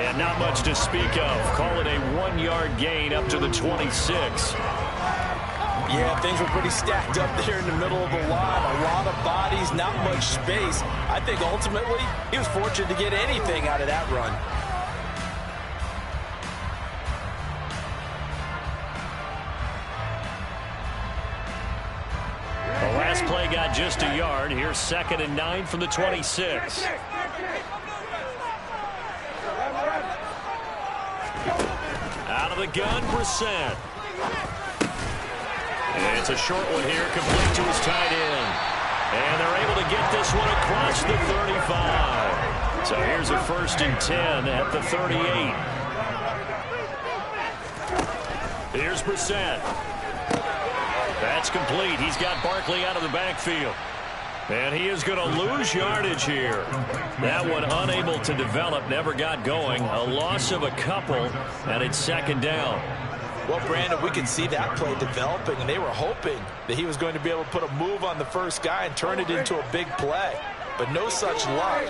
And not much to speak of. Call it a 1-yard gain up to the 26. Yeah, things were pretty stacked up there in the middle of the line. A lot of bodies, not much space. I think ultimately he was fortunate to get anything out of that run. The last play got just a yard. Here's 2nd and 9 from the 26. Out of the gun, Brissett. It's a short one here, complete to his tight end. And they're able to get this one across the 35. So here's a 1st and 10 at the 38. Here's Brissett. That's complete. He's got Barkley out of the backfield. And he is going to lose yardage here. That one unable to develop, never got going. A loss of a couple, and it's 2nd down. Well, Brandon, we could see that play developing, and they were hoping that he was going to be able to put a move on the first guy and turn it into a big play. But no such luck.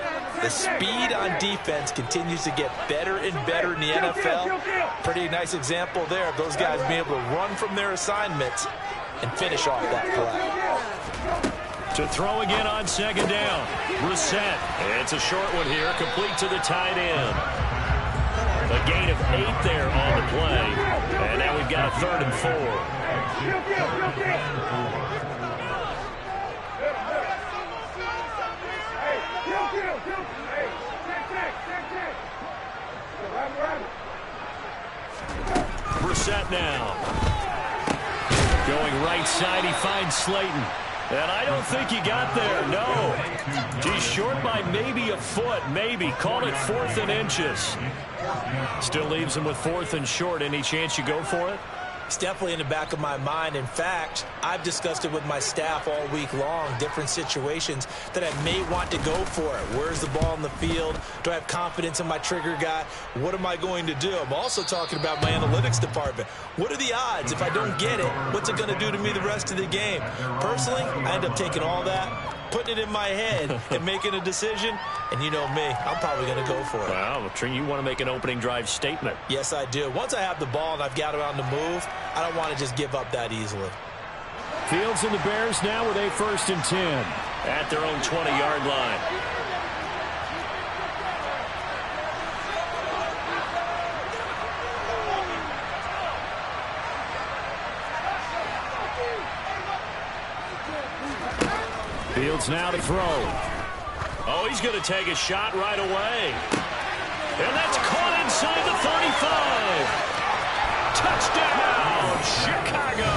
The speed on defense continues to get better and better in the NFL. Pretty nice example there of those guys being able to run from their assignments and finish off that play. To throw again on 2nd down. Brissett. It's a short one here, complete to the tight end. A gain of 8 there on the play. And now we've got a 3rd and 4. Brissett now. Going right side, he finds Slayton. And I don't think he got there, no. He's short by maybe a foot, maybe. Call it 4th and inches. Still leaves him with 4th and short. Any chance you go for it? It's definitely in the back of my mind. In fact, I've discussed it with my staff all week long, different situations that I may want to go for it. Where's the ball in the field? Do I have confidence in my trigger guy? What am I going to do? I'm also talking about my analytics department. What are the odds? If I don't get it, what's it going to do to me the rest of the game? Personally, I end up taking all that, putting it in my head, and making a decision. And you know me, I'm probably going to go for it. Wow, you want to make an opening drive statement. Yes, I do. Once I have the ball and I've got it on the move, I don't want to just give up that easily. Fields and the Bears now with a 1st and 10 at their own 20-yard line. Fields now to throw. Oh, he's going to take a shot right away. And that's caught inside the 35. Touchdown, Chicago.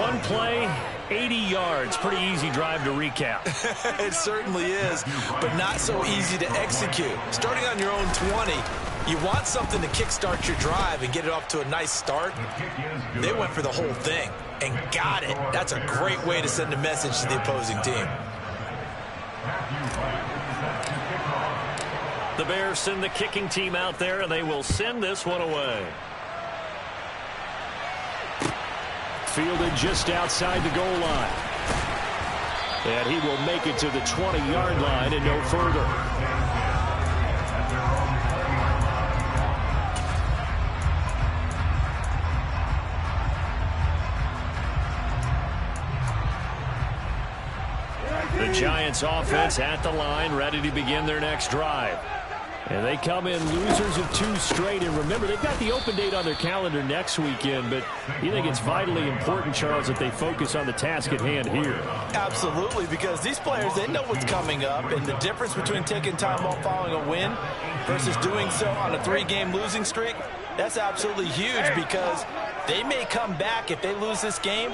One play, 80 yards. Pretty easy drive to recap. It certainly is, but not so easy to execute. Starting on your own 20, you want something to kickstart your drive and get it off to a nice start. They went for the whole thing and got it. That's a great way to send a message to the opposing team. The Bears send the kicking team out there, and they will send this one away. Fielded just outside the goal line. And he will make it to the 20-yard line and no further. The Giants offense at the line, ready to begin their next drive. And they come in losers of 2 straight. And remember, they've got the open date on their calendar next weekend. But you think it's vitally important, Charles, that they focus on the task at hand here? Absolutely, because these players, they know what's coming up. And the difference between taking time off following a win versus doing so on a 3-game losing streak, that's absolutely huge, because they may come back if they lose this game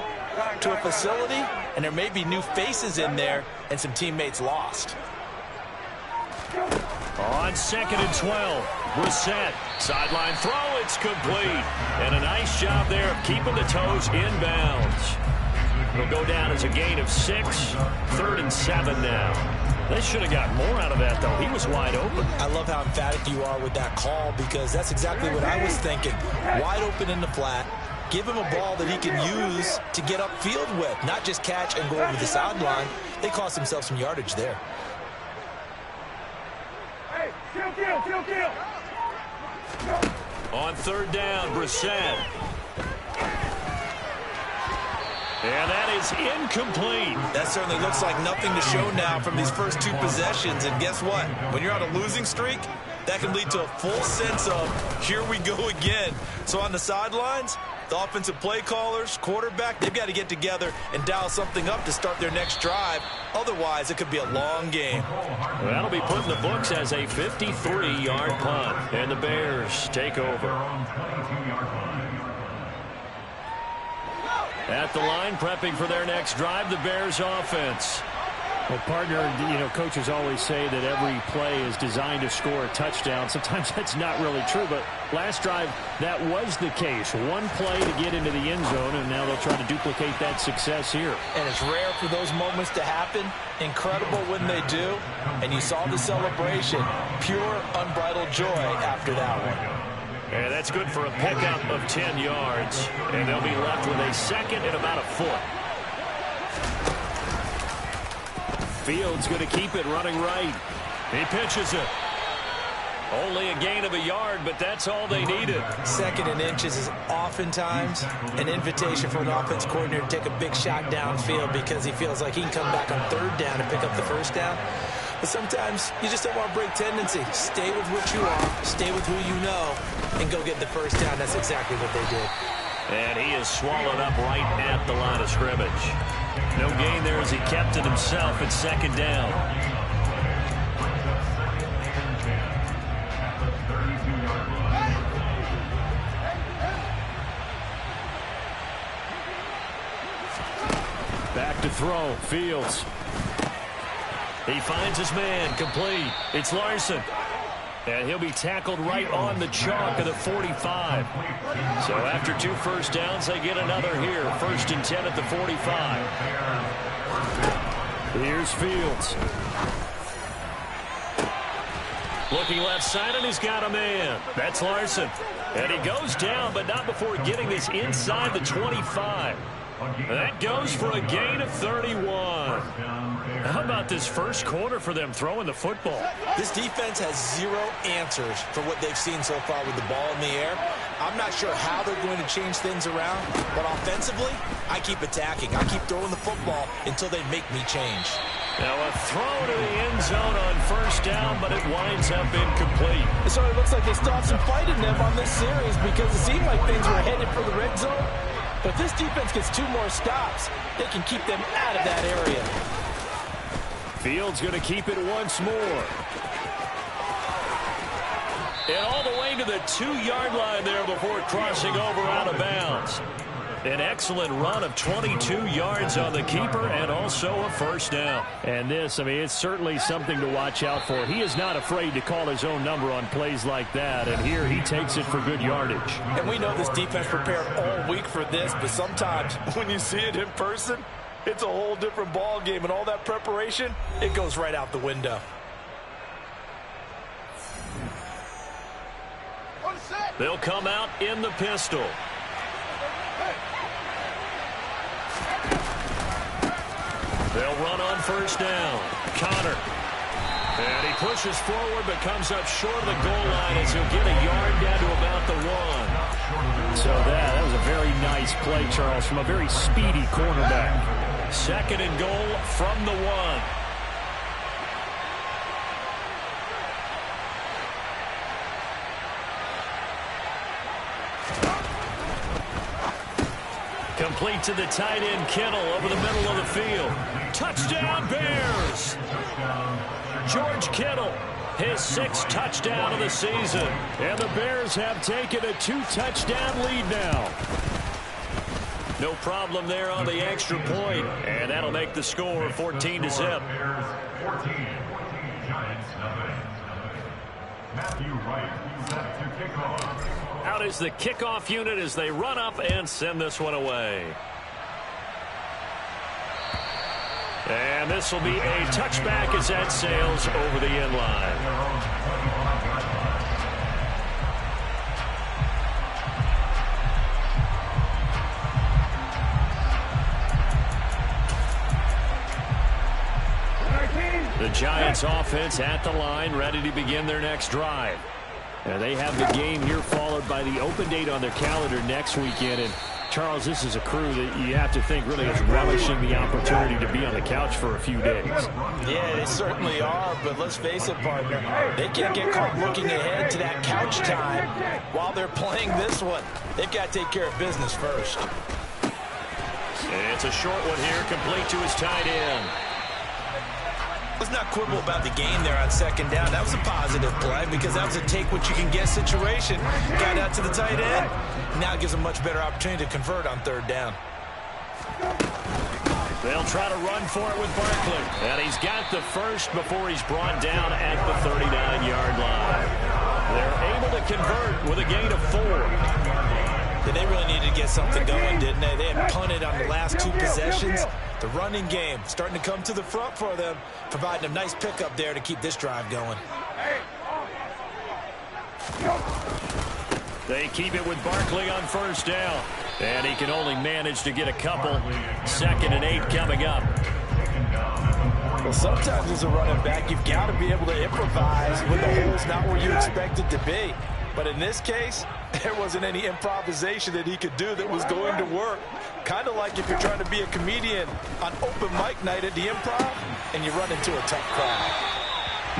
to a facility, and there may be new faces in there and some teammates lost. On 2nd and 12, Brissett, sideline throw, it's complete. And a nice job there of keeping the toes inbounds. It'll go down as a gain of 6, 3rd and 7 now. They should have got more out of that, though. He was wide open. I love how emphatic you are with that call, because that's exactly what I was thinking. Wide open in the flat. Give him a ball that he can use to get upfield with, not just catch and go over the sideline. They cost themselves some yardage there. On third down, Brissett. And that is incomplete. That certainly looks like nothing to show now from these first 2 possessions. And guess what? When you're on a losing streak, that can lead to a full sense of, here we go again. So on the sidelines, the offensive play callers, quarterback, they've got to get together and dial something up to start their next drive. Otherwise, it could be a long game. Well, that'll be put in the books as a 53-yard punt. And the Bears take over. At the line, prepping for their next drive, the Bears offense. Well, partner, coaches always say that every play is designed to score a touchdown. Sometimes that's not really true, but last drive, that was the case. One play to get into the end zone, and now they'll try to duplicate that success here. And it's rare for those moments to happen. Incredible when they do. And you saw the celebration. Pure, unbridled joy after that one. And that's good for a pickup of 10 yards. And they'll be left with a second and about a foot. Fields going to keep it running right. He pitches it. Only a gain of a yard, but that's all they needed. Second and inches is oftentimes an invitation for an offense coordinator to take a big shot downfield because he feels like he can come back on third down and pick up the first down. But sometimes you just don't want to break tendency. Stay with what you are, stay with who you know, and go get the first down. That's exactly what they did. And he is swallowed up right at the line of scrimmage. No gain there as he kept it himself at second down. Back to throw, Fields. He finds his man, complete. It's Larson. And he'll be tackled right on the chalk of the 45. So after 2 first downs, they get another here. 1st and 10 at the 45. Here's Fields. Looking left side, and he's got a man. That's Larson. And he goes down, but not before getting this inside the 25. That goes for a gain of 31. How about this first quarter for them throwing the football? This defense has 0 answers for what they've seen so far with the ball in the air. I'm not sure how they're going to change things around, but offensively, I keep attacking. I keep throwing the football until they make me change. Now a throw to the end zone on first down, but it winds up incomplete. So it looks like they still have some fight in them on this series because it seemed like things were headed for the red zone. But if this defense gets 2 more stops, they can keep them out of that area. Fields going to keep it once more. And all the way to the 2-yard line there before crossing over out of bounds. An excellent run of 22 yards on the keeper and also a first down. And this, it's certainly something to watch out for. He is not afraid to call his own number on plays like that. And here he takes it for good yardage. And we know this defense prepared all week for this, but sometimes when you see it in person, it's a whole different ball game. And all that preparation, it goes right out the window. They'll come out in the pistol. They'll run on first down. Connor. And he pushes forward but comes up short of the goal line as he'll get a yard down to about the 1. So that was a very nice play, Charles, from a very speedy cornerback. 2nd and goal from the 1. Complete to the tight end, Kittle, over the middle of the field. Touchdown, Bears! George Kittle, his 6th touchdown of the season. And the Bears have taken a 2-touchdown lead now. No problem there on the extra point. And that'll make the score 14-0. Matthew Wright set to kick off. Out is the kickoff unit as they run up and send this one away. And this will be a touchback as that sails over the end line. The Giants offense at the line, ready to begin their next drive. And they have the game here followed by the open date on their calendar next weekend. And Charles, this is a crew that you have to think really is relishing the opportunity to be on the couch for a few days. Yeah, they certainly are, but let's face it, partner, they can't get caught looking ahead to that couch time while they're playing this one. They've got to take care of business first. And it's a short one here, complete to his tight end. Let's not quibble about the game there on second down. That was a positive play because that was a take-what-you-can-get situation. Got out to the tight end. Now it gives a much better opportunity to convert on third down. They'll try to run for it with Barkley. And he's got the first before he's brought down at the 39-yard line. They're able to convert with a gain of 4. They really needed to get something going, didn't they? They had punted on the last 2 possessions. The running game starting to come to the front for them, providing a nice pickup there to keep this drive going. They keep it with Barkley on first down. And he can only manage to get a couple. 2nd and 8 coming up. Well, sometimes as a running back, you've got to be able to improvise when the hole's not where you expect it to be. But in this case, there wasn't any improvisation that he could do that was going to work. Kind of like if you're trying to be a comedian on open mic night at the Improv and you run into a tough crowd.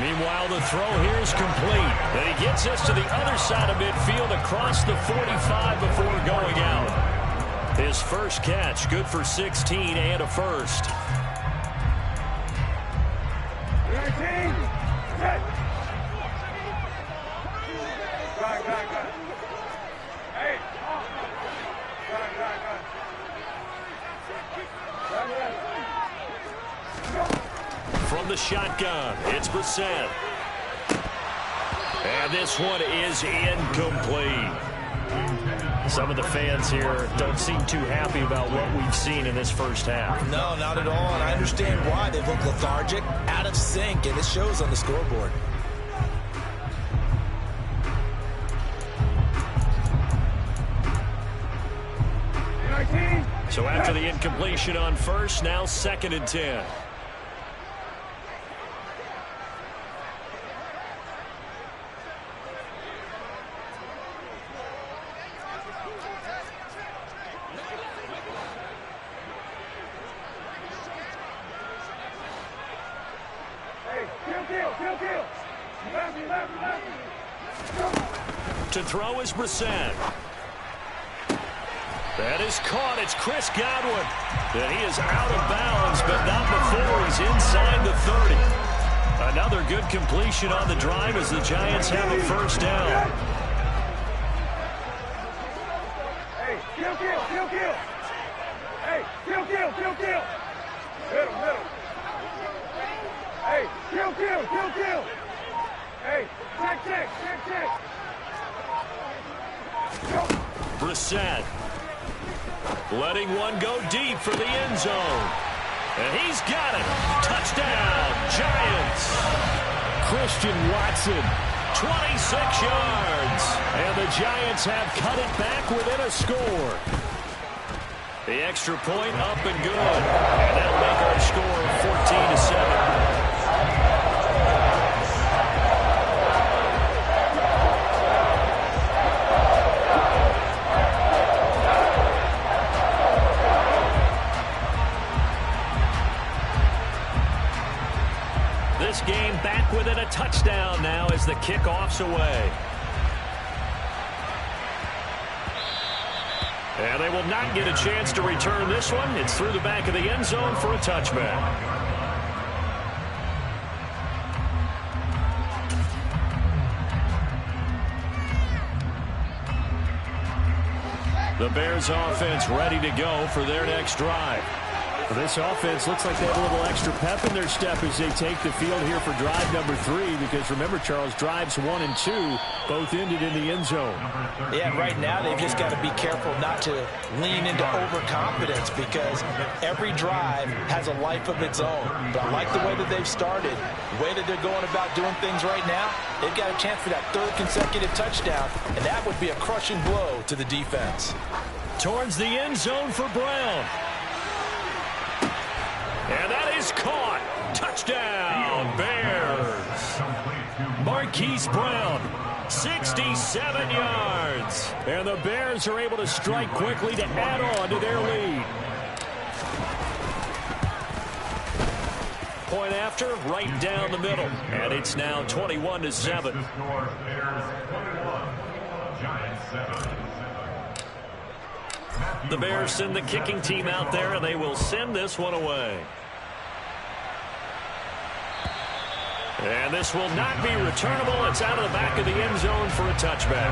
Meanwhile, the throw here is complete. And he gets us to the other side of midfield across the 45 before going out. His first catch, good for 16 and a first. From the shotgun, it's Brissett. And this one is incomplete. Some of the fans here don't seem too happy about what we've seen in this first half. No, not at all, and I understand why. They look lethargic, out of sync, and it shows on the scoreboard. So after the incompletion on first, now 2nd and 10. To throw is Brissett. That is caught. It's Chris Godwin. And he is out of bounds, but not before he's inside the 30. Another good completion on the drive as the Giants have a first down. Hey, kill. Hey, kill. Middle. Hey, kill. Hey, check. Brissett letting one go deep for the end zone. And he's got it. Touchdown, Giants. Christian Watson, 26 yards. And the Giants have cut it back within a score. The extra point up and good. And that'll make our score 14-7. This game back within a touchdown now as the kickoff's away. And they will not get a chance to return this one. It's through the back of the end zone for a touchback. The Bears offense ready to go for their next drive. Well, this offense looks like they have a little extra pep in their step as they take the field here for drive number 3. Because remember, Charles, drives 1 and 2 both ended in the end zone. Yeah, right now they've just got to be careful not to lean into overconfidence because every drive has a life of its own. But I like the way that they've started, the way that they're going about doing things right now. They've got a chance for that 3rd consecutive touchdown, and that would be a crushing blow to the defense. Towards the end zone for Brown. And that is caught. Touchdown, Bears. Marquise Brown. 67 yards. And the Bears are able to strike quickly to add on to their lead. Point after, right down the middle. And it's now 21-7. The Bears send the kicking team out there, and they will send this one away. And this will not be returnable. It's out of the back of the end zone for a touchback.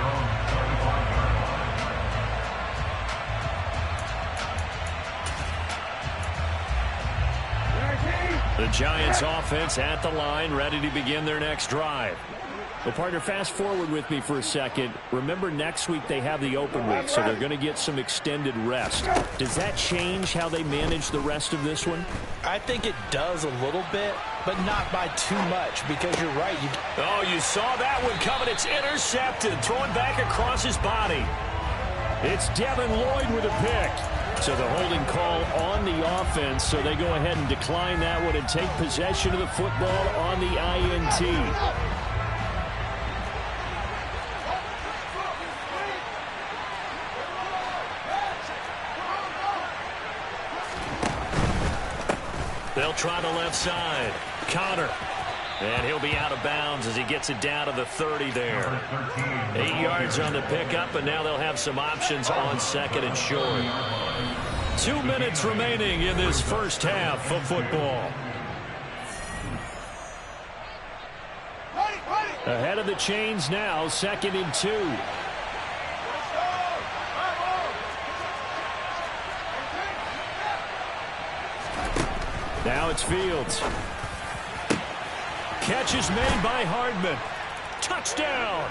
The Giants offense at the line, ready to begin their next drive. Well, partner, fast forward with me for a second. Remember, next week they have the open week, so they're going to get some extended rest. Does that change how they manage the rest of this one? I think it does a little bit, but not by too much, because you're right. You saw that one coming. It's intercepted, thrown back across his body. It's Devin Lloyd with a pick. So the holding call on the offense, so they go ahead and decline that one and take possession of the football on the INT. They'll try the left side. Connor. And he'll be out of bounds as he gets it down to the 30 there. 8 yards on the pickup, and now they'll have some options on second and short. 2 minutes remaining in this first half of football. Ahead of the chains now, 2nd and 2. Now it's Fields. Catch is made by Hardman. Touchdown!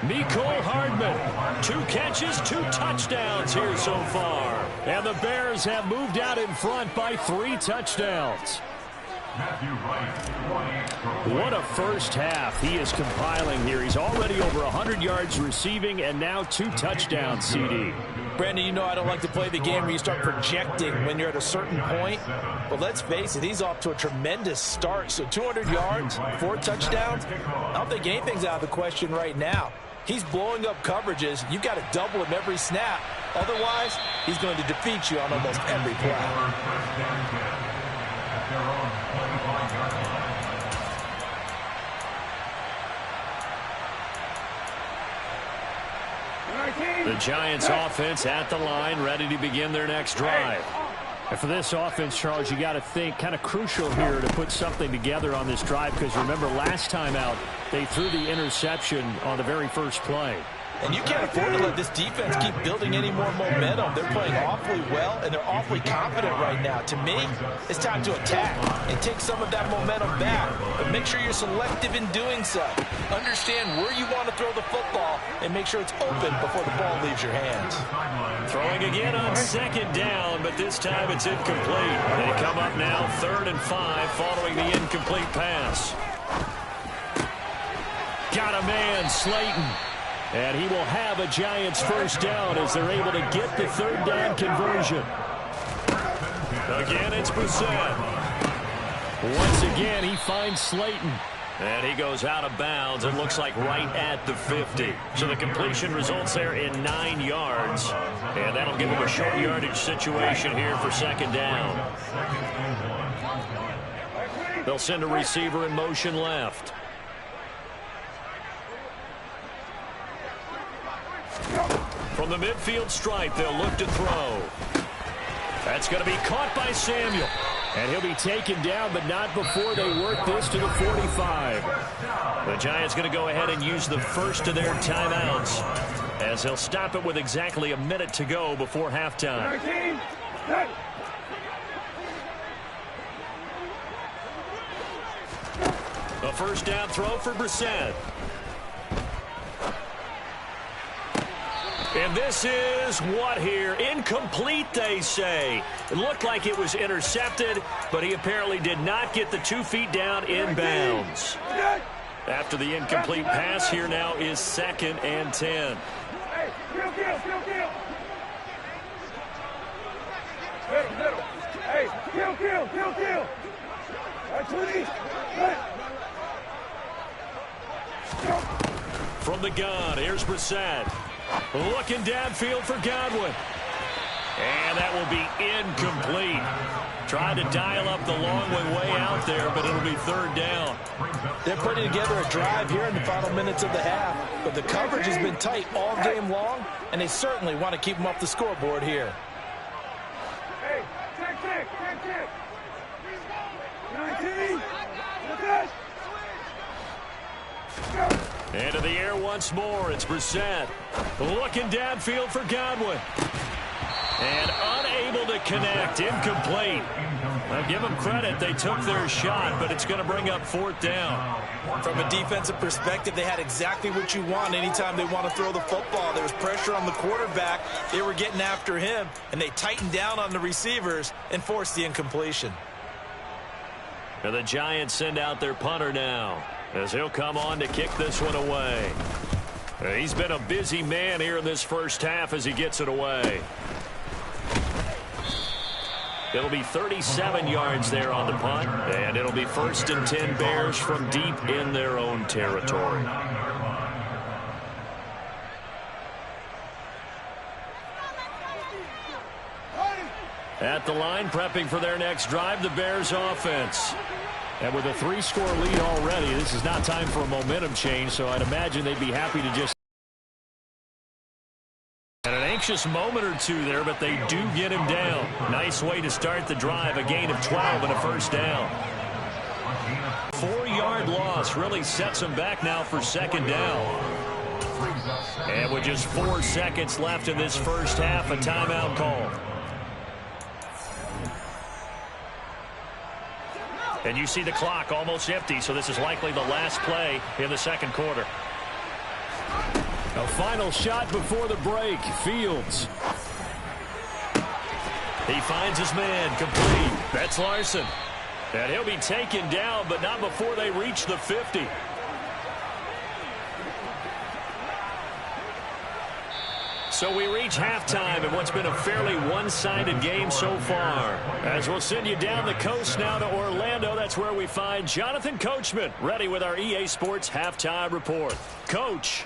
Mecole Hardman. 2 catches, 2 touchdowns here so far. And the Bears have moved out in front by 3 touchdowns. What a first half he is compiling here. He's already over 100 yards receiving and now 2 touchdowns, CD. Brandon, you know I don't like to play the game where you start projecting when you're at a certain point. But let's face it, he's off to a tremendous start. So 200 yards, 4 touchdowns. I don't think anything's out of the question right now. He's blowing up coverages. You've got to double him every snap. Otherwise, he's going to defeat you on almost every play. The Giants offense at the line, ready to begin their next drive. And for this offense, Charles, you got to think kind of crucial here to put something together on this drive, because remember last time out they threw the interception on the very first play. And you can't afford to let this defense keep building any more momentum. They're playing awfully well, and they're awfully confident right now. To me, it's time to attack and take some of that momentum back. But make sure you're selective in doing so. Understand where you want to throw the football and make sure it's open before the ball leaves your hands. Throwing again on 2nd down, but this time it's incomplete. They come up now 3rd and 5 following the incomplete pass. Got a man, Slayton. And he will have a Giants first down as they're able to get the 3rd down conversion. Again, it's Brissett. Once again, he finds Slayton. And he goes out of bounds. It looks like right at the 50. So the completion results there in 9 yards. And that'll give him a short yardage situation here for 2nd down. They'll send a receiver in motion left. From the midfield stripe, they'll look to throw. That's going to be caught by Samuel. And he'll be taken down, but not before they work this to the 45. The Giants going to go ahead and use the first of their timeouts, as they'll stop it with exactly a minute to go before halftime. A first down throw for Brissett. And this is what here? Incomplete, they say. It looked like it was intercepted, but he apparently did not get the 2 feet down in bounds. After the incomplete pass, here now is 2nd and 10. Hey, kill. Middle. Hey, kill. That's what from the gun. Here's Brissett. Looking downfield for Godwin. And that will be incomplete. Tried to dial up the long way out there, but it'll be third down. They're putting together a drive here in the final minutes of the half, but the coverage has been tight all game long, and they certainly want to keep them off the scoreboard here. Hey, check. 19. Into the air once more. It's Brissett. Looking downfield for Godwin. And unable to connect. Incomplete. Now give them credit. They took their shot, but it's going to bring up fourth down. From a defensive perspective, they had exactly what you want anytime they want to throw the football. There was pressure on the quarterback. They were getting after him, and they tightened down on the receivers and forced the incompletion. And the Giants send out their punter now, as he'll come on to kick this one away. He's been a busy man here in this first half as he gets it away. It'll be 37 yards there on the punt, and it'll be 1st and 10 Bears from deep in their own territory. At the line, prepping for their next drive, the Bears offense. And with a 3-score lead already, this is not time for a momentum change, so I'd imagine they'd be happy to just... At an anxious moment or two there, but they do get him down. Nice way to start the drive, a gain of 12 and a first down. 4-yard loss really sets them back now for second down. And with just 4 seconds left in this first half, a timeout call. And you see the clock almost empty, so this is likely the last play in the second quarter. A final shot before the break. Fields. He finds his man, complete. That's Larson. And he'll be taken down, but not before they reach the 50. So we reach halftime in what's been a fairly one-sided game so far. As we'll send you down the coast now to Orlando, that's where we find Jonathan Coachman, ready with our EA Sports Halftime Report. Coach.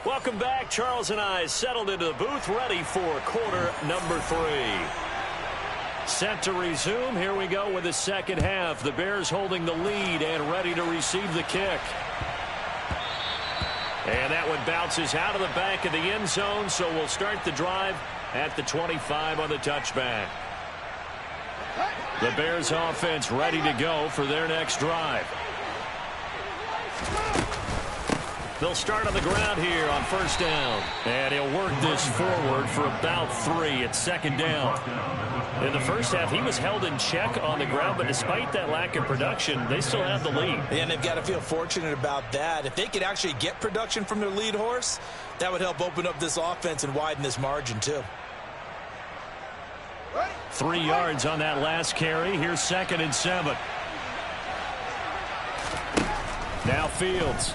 Welcome back. Charles and I settled into the booth, ready for quarter number 3. Set to resume. Here we go with the second half. The Bears holding the lead and ready to receive the kick. And that one bounces out of the back of the end zone, so we'll start the drive at the 25 on the touchback. The Bears offense ready to go for their next drive. They'll start on the ground here on first down. And he'll work this forward for about 3 at second down. In the first half, he was held in check on the ground, but despite that lack of production, they still have the lead. And they've got to feel fortunate about that. If they could actually get production from their lead horse, that would help open up this offense and widen this margin too. 3 yards on that last carry. Here's 2nd and 7. Now Fields.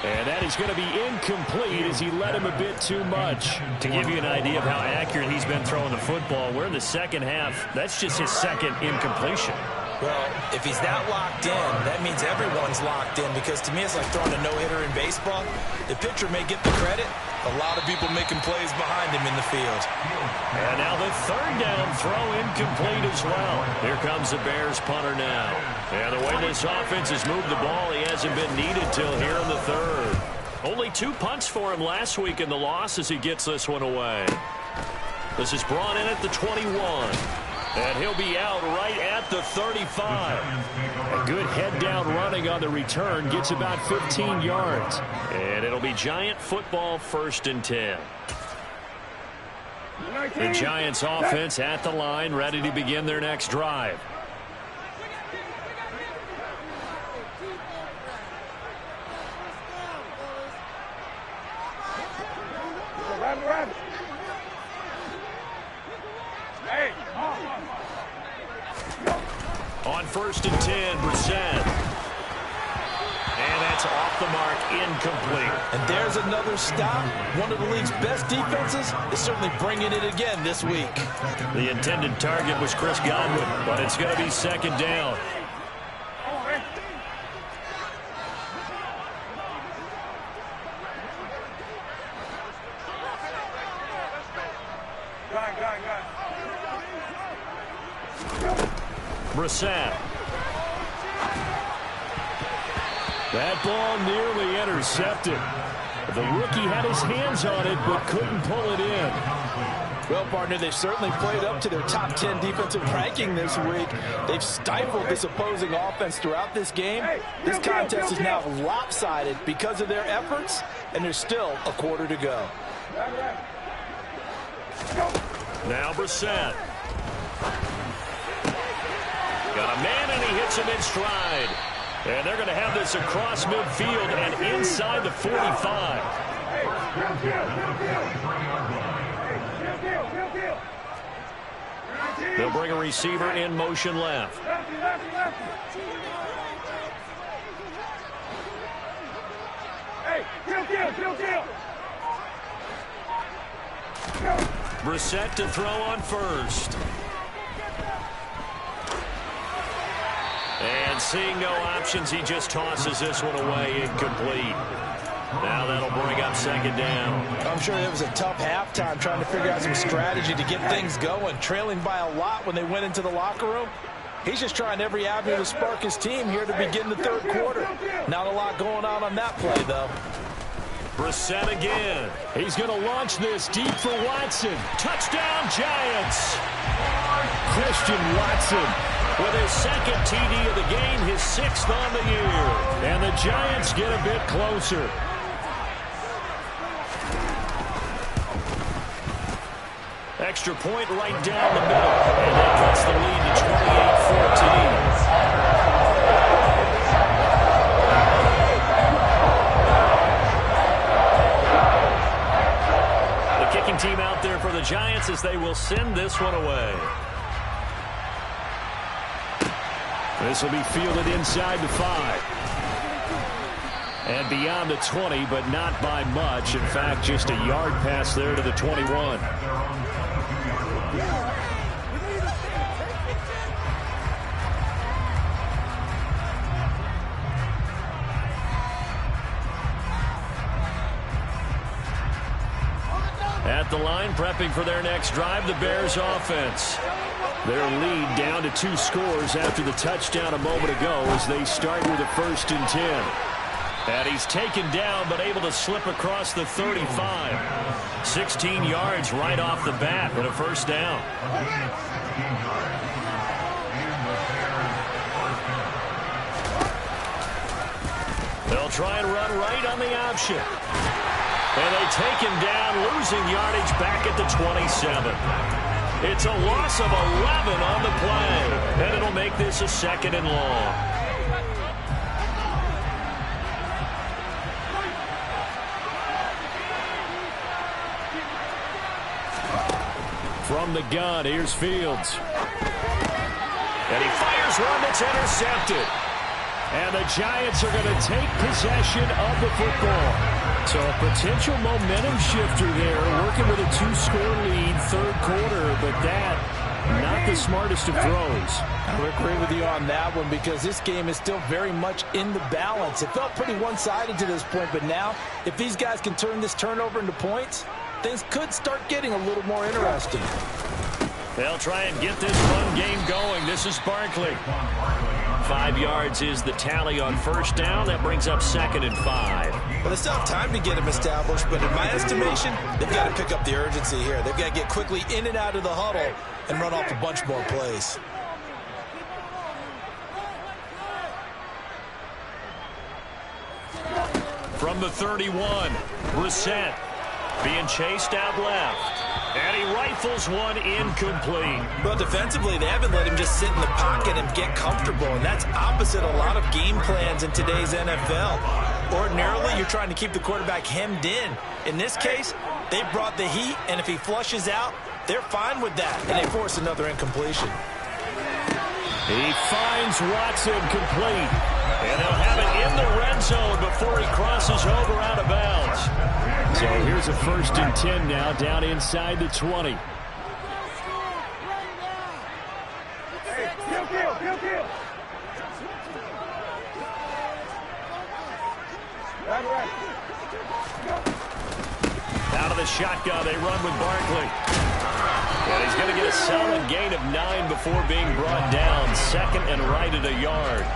And that is going to be incomplete as he led him a bit too much. To give you an idea of how accurate he's been throwing the football, we're in the second half. That's just his second incompletion. Well, if he's that locked in, that means everyone's locked in, because to me it's like throwing a no-hitter in baseball. The pitcher may get the credit. A lot of people making plays behind him in the field. And now the third down throw incomplete as well. Here comes the Bears punter now. And the way this offense has moved the ball, he hasn't been needed till here in the third. Only 2 punts for him last week in the loss as he gets this one away. This is brought in at the 21. And he'll be out right at the 35. A good head-down running on the return. Gets about 15 yards. And it'll be Giant football, 1st and 10. The Giants offense at the line, ready to begin their next drive. On 1st and 10, Brissett. And that's That's off the mark, incomplete. And there's another stop. One of the league's best defenses is certainly bringing it again this week. The intended target was Chris Godwin, but it's going to be second down. Brissett. That ball nearly intercepted. The rookie had his hands on it but couldn't pull it in. Well, partner, they've certainly played up to their top 10 defensive ranking this week. They've stifled this opposing offense throughout this game. This contest is now lopsided because of their efforts, and there's still a quarter to go. Now Brissett. Got a man, and he hits him in stride. And they're going to have this across midfield and inside the 45. They'll bring a receiver in motion left. Brissett to throw on first. And seeing no options, he just tosses this one away, incomplete. Now that'll bring up second down. I'm sure it was a tough halftime trying to figure out some strategy to get things going. Trailing by a lot when they went into the locker room. He's just trying every avenue to spark his team here to begin the third quarter. Not a lot going on that play, though. Brissett again. He's going to launch this deep for Watson. Touchdown, Giants. Christian Watson with his second TD of the game, his 6th on the year. And the Giants get a bit closer. Extra point right down the middle. And that cuts the lead to 28-14. The kicking team out there for the Giants as they will send this one away. This will be fielded inside the 5. And beyond the 20, but not by much. In fact, just a yard pass there to the 21. At the line, prepping for their next drive, the Bears offense. Their lead down to 2 scores after the touchdown a moment ago as they start with a 1st and 10. And he's taken down but able to slip across the 35. 16 yards right off the bat, but a 1st down. They'll try and run right on the option. And they take him down, losing yardage back at the 27. It's a loss of 11 on the play, and it'll make this a 2nd and long. From the gun, here's Fields. And he fires one that's intercepted. And the Giants are going to take possession of the football. So a potential momentum shifter there, working with a 2-score lead, 3rd quarter, but that, not the smartest of throws. I would agree with you on that one because this game is still very much in the balance. It felt pretty one-sided to this point, but now, if these guys can turn this turnover into points, things could start getting a little more interesting. They'll try and get this run game going. This is Barkley. 5 yards is the tally on 1st down. That brings up 2nd and 5. Well, they still have time to get him established, but in my estimation, they've got to pick up the urgency here. They've got to get quickly in and out of the huddle and run off a bunch more plays. From the 31, Brissett being chased out left. And he rifles one incomplete. Well, defensively, they haven't let him just sit in the pocket and get comfortable, and that's opposite a lot of game plans in today's NFL. Ordinarily, you're trying to keep the quarterback hemmed in. In this case, they brought the heat, and if he flushes out, they're fine with that, and they force another incompletion. He finds Watson complete. And they'll have it in the red zone before he crosses over out of bounds. So here's a 1st and 10 now, down inside the 20. Kill. Out of the shotgun, they run with Barkley. And he's going to get a solid gain of 9 before being brought down. 2nd and right at a yard.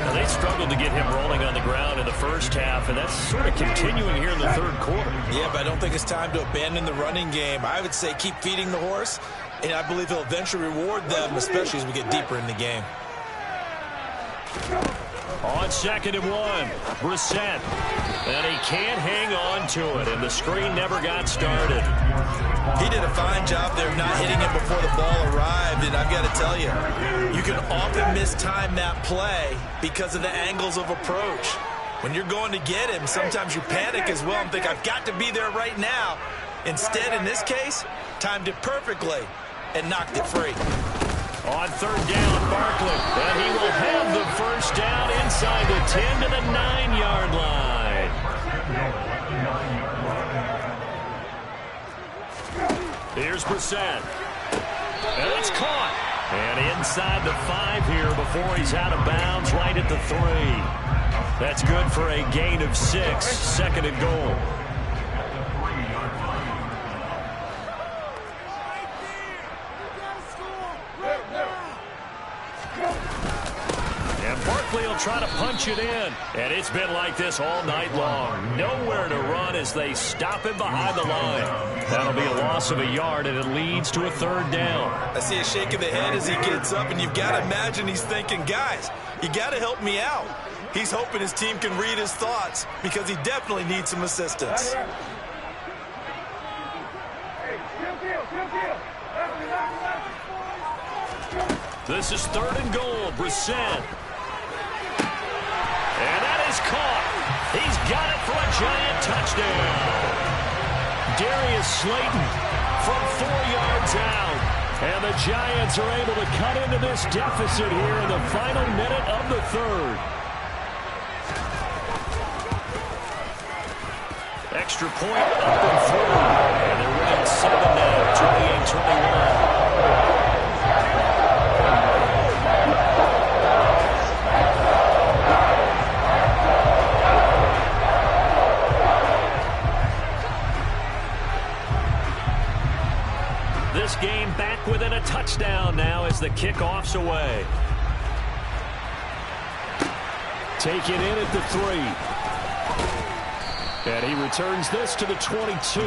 Now, they struggled to get him rolling on the ground in the first half, and that's sort of continuing here in the 3rd quarter. Yeah, but I don't think it's time to abandon the running game. I would say keep feeding the horse, and I believe he'll eventually reward them, especially as we get deeper in the game. On 2nd and 1, Brissett. And he can't hang on to it, and the screen never got started. He did a fine job there of not hitting him before the ball arrived, and I've got to tell you, you can often mistime that play because of the angles of approach. When you're going to get him, sometimes you panic as well and think, I've got to be there right now. Instead, in this case, timed it perfectly and knocked it free. On 3rd down, Barkley, and he will have the 1st down inside the 10 to the 9-yard line. Here's Brissett. And it's caught. And inside the 5 here before he's out of bounds, right at the 3. That's good for a gain of 6. 2nd and goal. And Barkley will try to punch it in. And it's been like this all night long. Nowhere to run as they stop him behind the line. That'll be a loss of a yard, and it leads to a 3rd down. I see a shake of the head as he gets up, and you've got to imagine he's thinking, guys, you got to help me out. He's hoping his team can read his thoughts because he definitely needs some assistance. This is 3rd and goal. Brissett. And that is caught. He's got it for a giant touchdown. Darius Slayton from 4 yards out. And the Giants are able to cut into this deficit here in the final minute of the 3rd. Extra point up and through. And they're winning 7 now, 28-21. This game back within a touchdown now as the kickoff's away. Taken in at the 3. And he returns this to the 22.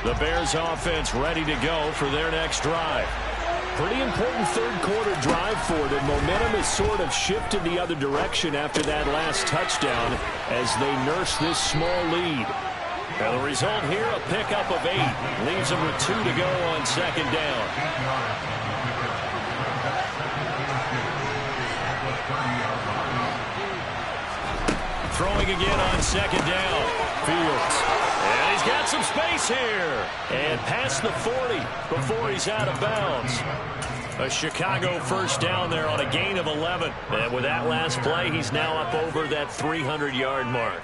The Bears offense ready to go for their next drive. Pretty important 3rd quarter drive for them. Momentum has sort of shifted the other direction after that last touchdown as they nurse this small lead. Now the result here, a pickup of 8. Leaves them with 2 to go on 2nd down. Throwing again on 2nd down. Fields. And he's got some space here. And past the 40 before he's out of bounds. A Chicago 1st down there on a gain of 11. And with that last play, he's now up over that 300-yard mark.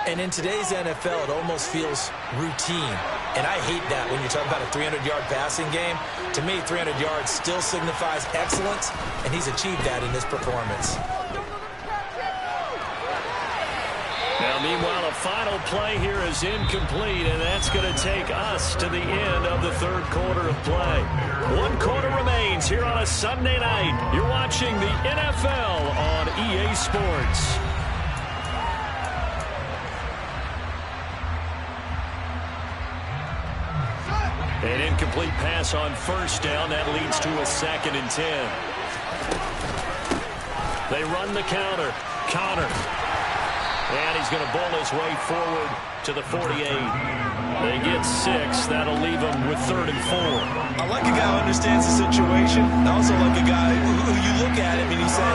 And in today's NFL, it almost feels routine. And I hate that when you talk about a 300-yard passing game. To me, 300 yards still signifies excellence, and he's achieved that in this performance. Now, meanwhile, a final play here is incomplete, and that's going to take us to the end of the 3rd quarter of play. 1 quarter remains here on a Sunday night. You're watching the NFL on EA Sports. An incomplete pass on 1st down. That leads to a 2nd and 10. They run the counter. Connor. And he's going to bowl his way forward to the 48. They get 6. That'll leave them with 3rd and 4. I like a guy who understands the situation. I also like a guy who you look at him and you say,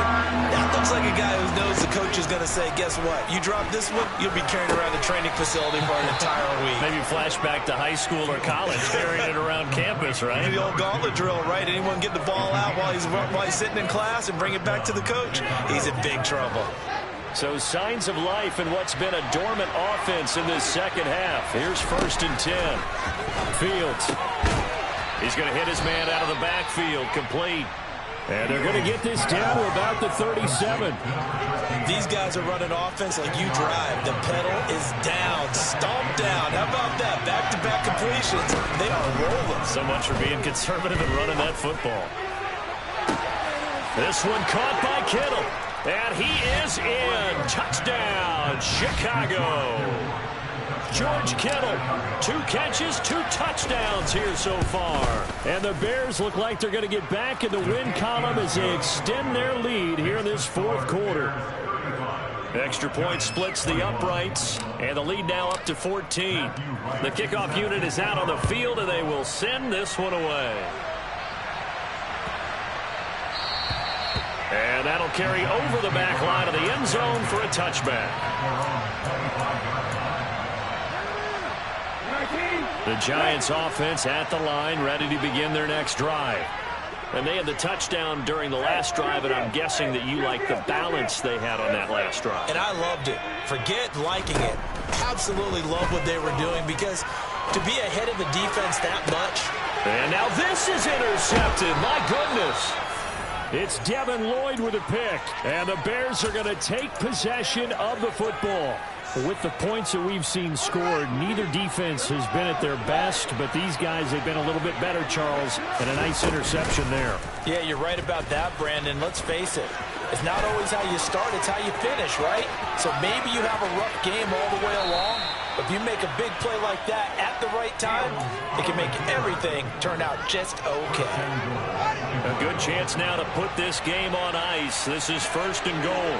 that looks like a guy who knows the coach is going to to say, guess what? You drop this one, you'll be carrying around the training facility for an entire week. Maybe flashback to high school or college, carrying it around campus, right? The old gauntlet drill, right? Anyone get the ball out while he's sitting in class and bring it back to the coach? He's in big trouble. So signs of life in what's been a dormant offense in this second half. Here's 1st and 10. Fields. He's going to hit his man out of the backfield, complete. And they're going to get this down to about the 37. These guys are running offense like you drive. The pedal is down, stomped down. How about that? Back-to-back completions. They are rolling. So much for being conservative and running that football. This one caught by Kittle. And he is in. Touchdown, Chicago. George Kittle, 2 catches, 2 touchdowns here so far. And the Bears look like they're going to get back in the win column as they extend their lead here in this 4th quarter. Extra point splits the uprights, and the lead now up to 14. The kickoff unit is out on the field, and they will send this one away. And that'll carry over the back line of the end zone for a touchback. The Giants offense at the line, ready to begin their next drive. And they had the touchdown during the last drive, and I'm guessing that you like the balance they had on that last drive. And I loved it. Forget liking it. Absolutely love what they were doing, because to be ahead of the defense that much. And now this is intercepted. My goodness. It's Devin Lloyd with a pick, and the Bears are going to take possession of the football. With the points that we've seen scored, neither defense has been at their best, but these guys have been a little bit better, Charles, and a nice interception there. Yeah, you're right about that, Brandon. Let's face it. It's not always how you start, it's how you finish, right? So maybe you have a rough game all the way along, but if you make a big play like that at the right time, it can make everything turn out just okay. A good chance now to put this game on ice. This is 1st and goal.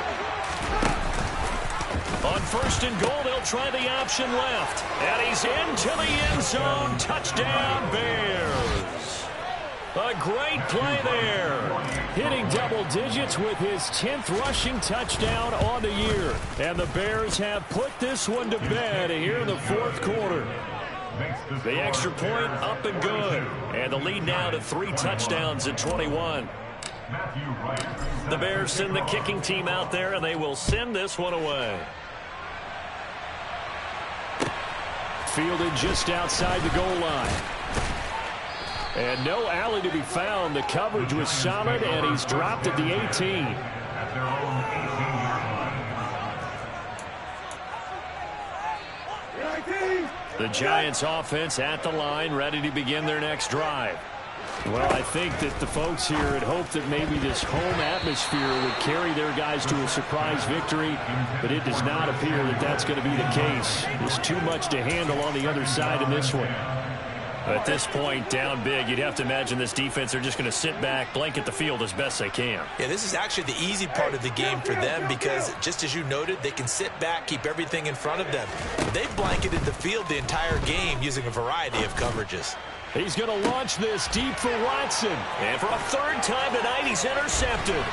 On 1st and goal, they'll try the option left. And he's into the end zone. Touchdown, Bears. A great play there. Hitting double digits with his 10th rushing touchdown on the year. And the Bears have put this one to bed here in the 4th quarter. The extra point up and good. And the lead now to 3 touchdowns at 21. The Bears send the kicking team out there, and they will send this one away. Fielded just outside the goal line. And no alley to be found. The coverage was solid, and he's dropped at the 18. The Giants offense at the line, ready to begin their next drive. Well, I think that the folks here had hoped that maybe this home atmosphere would carry their guys to a surprise victory, but it does not appear that that's going to be the case. There's too much to handle on the other side in this one. At this point, down big, you'd have to imagine this defense are just going to sit back, blanket the field as best they can. Yeah, this is actually the easy part of the game for them because, just as you noted, they can sit back, keep everything in front of them. They've blanketed the field the entire game using a variety of coverages. He's going to launch this deep for Watson. And for a 3rd time tonight, he's intercepted.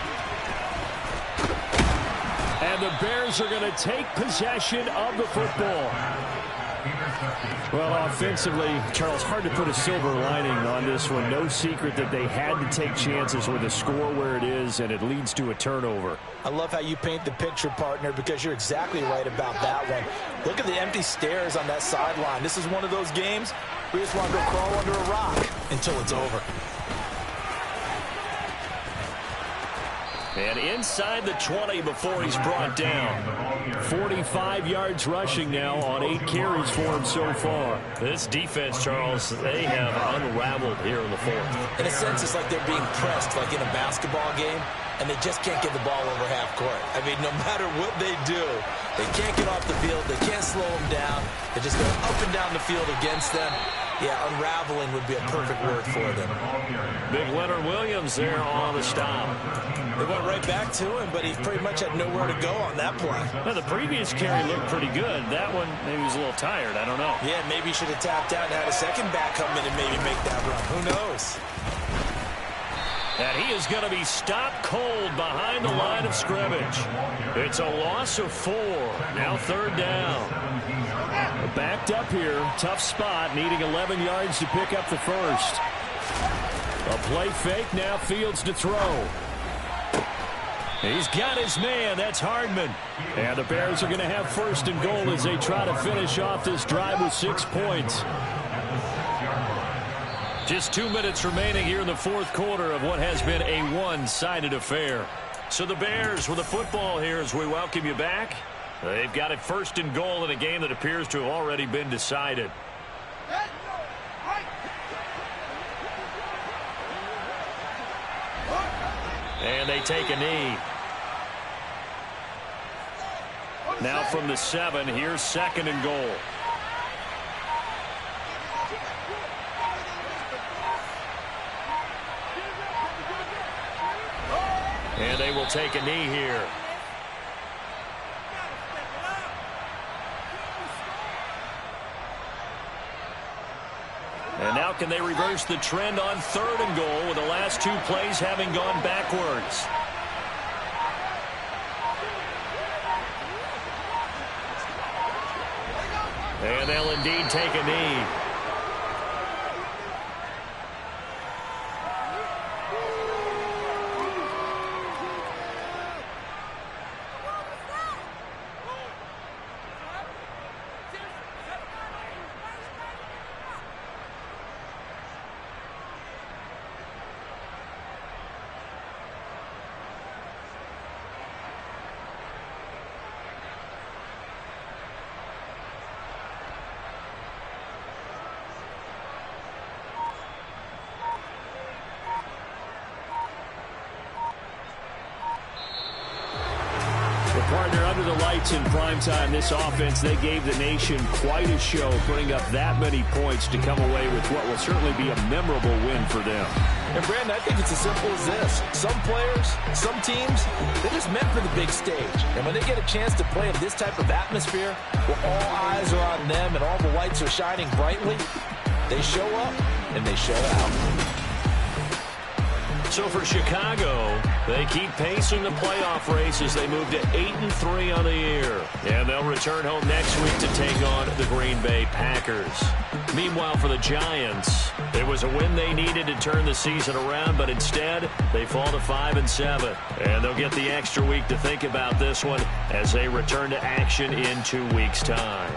And the Bears are going to take possession of the football. Well, offensively, Charles, hard to put a silver lining on this one. No secret that they had to take chances with a score where it is, and it leads to a turnover. I love how you paint the picture, partner, because you're exactly right about that one. Look at the empty stairs on that sideline. This is one of those games where you just want to go crawl under a rock until it's over. And inside the 20 before he's brought down. 45 yards rushing now on 8 carries for him so far. This defense, Charles, they have unraveled here in the 4th. In a sense, it's like they're being pressed like in a basketball game, and they just can't get the ball over half court. I mean, no matter what they do, they can't get off the field. They can't slow them down. They're just going up and down the field against them. Yeah, unraveling would be a perfect word for them. Big Leonard Williams there on the stop. They went right back to him, but he pretty much had nowhere to go on that play. Well, the previous carry looked pretty good. That one, maybe he was a little tired. I don't know. Yeah, maybe he should have tapped out and had a second back come in and maybe make that run. Who knows? And he is going to be stopped cold behind the line of scrimmage. It's a loss of 4. Now 3rd down. Backed up here. Tough spot. Needing 11 yards to pick up the first. A play fake. Now Fields to throw. He's got his man. That's Hardman. And the Bears are going to have 1st and goal as they try to finish off this drive with 6 points. Just 2 minutes remaining here in the 4th quarter of what has been a one-sided affair. So the Bears with the football here as we welcome you back. They've got it 1st and goal in a game that appears to have already been decided. And they take a knee. Now from the 7, here's 2nd and goal. And they will take a knee here. And now can they reverse the trend on 3rd and goal with the last 2 plays having gone backwards? And they'll indeed take a knee. Partner, under the lights in primetime, this offense, they gave the nation quite a show, putting up that many points to come away with what will certainly be a memorable win for them. And, Brandon, I think it's as simple as this. Some players, some teams, they're just meant for the big stage. And when they get a chance to play in this type of atmosphere, where all eyes are on them and all the lights are shining brightly, they show up and they show out. So for Chicago, they keep pacing the playoff race as they move to 8-3 on the year. And they'll return home next week to take on the Green Bay Packers. Meanwhile, for the Giants, it was a win they needed to turn the season around, but instead, they fall to 5-7. And they'll get the extra week to think about this one as they return to action in 2 weeks' time.